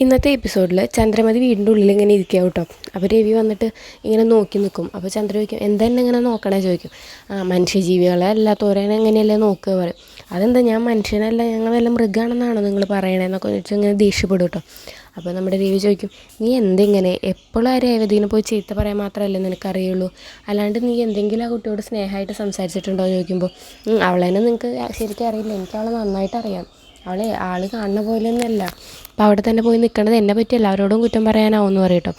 ഇന്നത്തെ എപ്പിസോഡിൽ ചന്ദ്രമതി വീടിൻ്റെ ഉള്ളിൽ ഇങ്ങനെ ഇരിക്കുക കേട്ടോ. അപ്പോൾ രവി വന്നിട്ട് ഇങ്ങനെ നോക്കി നിൽക്കും. അപ്പോൾ ചന്ദ്ര ചോദിക്കും, എന്താ എന്നെ ഇങ്ങനെ നോക്കണേ ചോദിക്കും. മനുഷ്യജീവികളെ അല്ലാത്തവരെ എങ്ങനെയല്ലേ നോക്കുക പറയും. അതെന്താ, ഞാൻ മനുഷ്യനല്ല, ഞങ്ങൾ വല്ല മൃഗമാണെന്നാണോ നിങ്ങൾ പറയണേന്നൊക്കെ വെച്ച് ഇങ്ങനെ ദേഷ്യപ്പെടും കേട്ടോ. അപ്പോൾ നമ്മുടെ രവി ചോദിക്കും, നീ എന്തിങ്ങനെ എപ്പോഴും ആ രേവതീനെ പോയി ചീത്ത പറയാൻ മാത്രമല്ലേ നിനക്കറിയുള്ളൂ, അല്ലാണ്ട് നീ എന്തെങ്കിലും ആ കുട്ടിയോട് സ്നേഹമായിട്ട് സംസാരിച്ചിട്ടുണ്ടോ ചോദിക്കുമ്പോൾ, അവളെന്നെ നിങ്ങൾക്ക് ശരിക്കും അറിയില്ല, എനിക്ക് അവളെ നന്നായിട്ട് അറിയാം, അവളെ ആൾ കാണുന്ന പോലെയൊന്നുമല്ല, അപ്പോൾ അവിടെ തന്നെ പോയി നിൽക്കണത് എന്നെ പറ്റി എല്ലാവരോടും കുറ്റം പറയാനാവുമെന്ന് പറയും കേട്ടോ.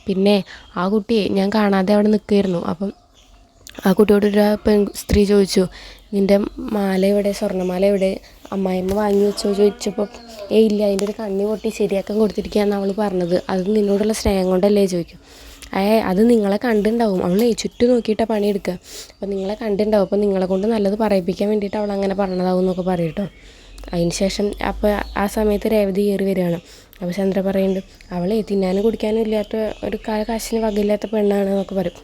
പിന്നെ ആ കുട്ടിയെ ഞാൻ കാണാതെ അവിടെ നിൽക്കുമായിരുന്നു. അപ്പം ആ കുട്ടിയോടൊരു സ്ത്രീ ചോദിച്ചു, നിൻ്റെ മാല എവിടെ, സ്വർണ്ണമാല എവിടെ, അമ്മായിമ്മ വാങ്ങി വെച്ചോ ചോദിച്ചപ്പോൾ ഇല്ല, അതിൻ്റെ ഒരു കണ്ണി പൊട്ടി ശരിയാക്കാൻ കൊടുത്തിരിക്കുകയെന്ന് അവൾ പറഞ്ഞത്, അത് നിന്നോടുള്ള സ്നേഹം കൊണ്ടല്ലേ ചോദിക്കും. അത് നിങ്ങളെ കണ്ടുണ്ടാവും, അവൾ ചുറ്റും നോക്കിയിട്ടാണ് പണിയെടുക്കുക, അപ്പോൾ നിങ്ങളെ കണ്ടുണ്ടാവും, അപ്പോൾ നിങ്ങളെ കൊണ്ട് നല്ലത് പറയിപ്പിക്കാൻ വേണ്ടിയിട്ട് അവൾ അങ്ങനെ പറഞ്ഞതാവും എന്നൊക്കെ പറയും കേട്ടോ. അതിന് ശേഷം അപ്പോൾ ആ സമയത്ത് രേവതി കയറി വരികയാണ്. അപ്പോൾ ചന്ദ്ര പറയുന്നുണ്ട്, അവളെ തിന്നാനും കുടിക്കാനും ഇല്ലാത്ത ഒരു കാശിന് വകയില്ലാത്ത പെണ്ണാണ് എന്നൊക്കെ പറയും.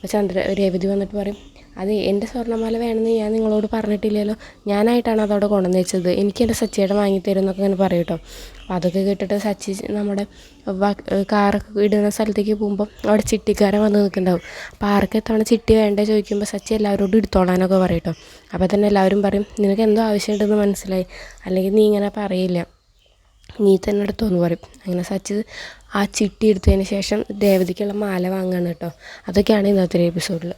അപ്പോൾ രേവതി വന്നിട്ട് പറയും, അതെ, എൻ്റെ സ്വർണ്ണമാല വേണമെന്ന് ഞാൻ നിങ്ങളോട് പറഞ്ഞിട്ടില്ലല്ലോ, ഞാനായിട്ടാണ് അതവിടെ കൊണ്ടുവന്ന് വെച്ചത്, എനിക്ക് എൻ്റെ സച്ചിയുടെ വാങ്ങിത്തരും എന്നൊക്കെ ഇങ്ങനെ പറയും കേട്ടോ. അപ്പോൾ അതൊക്കെ കേട്ടിട്ട് സച്ചി നമ്മുടെ കാറൊക്കെ ഇടുന്ന സ്ഥലത്തേക്ക് പോകുമ്പോൾ അവിടെ ചിട്ടിക്കാരൻ വന്ന് നിൽക്കുന്നുണ്ടാവും. അപ്പോൾ ആർക്ക് എത്തവണ ചിട്ടി വേണ്ടേ ചോദിക്കുമ്പോൾ സച്ചി എല്ലാവരോടും എടുത്തോളാനൊക്കെ പറയും കേട്ടോ. അപ്പോൾ തന്നെ എല്ലാവരും പറയും, നിനക്ക് എന്തോ ആവശ്യമുണ്ടെന്ന് മനസ്സിലായി, അല്ലെങ്കിൽ നീ ഇങ്ങനെ പറയില്ല, നീ തന്നെ എടുത്തോന്ന് പറയും. അങ്ങനെ സച്ചി ആ ചിട്ടി എടുത്തതിന് ശേഷം രേവതിക്കുള്ള മാല വാങ്ങുകയാണ് കേട്ടോ. അതൊക്കെയാണ് ഇന്നത്തെ എപ്പിസോഡിൽ.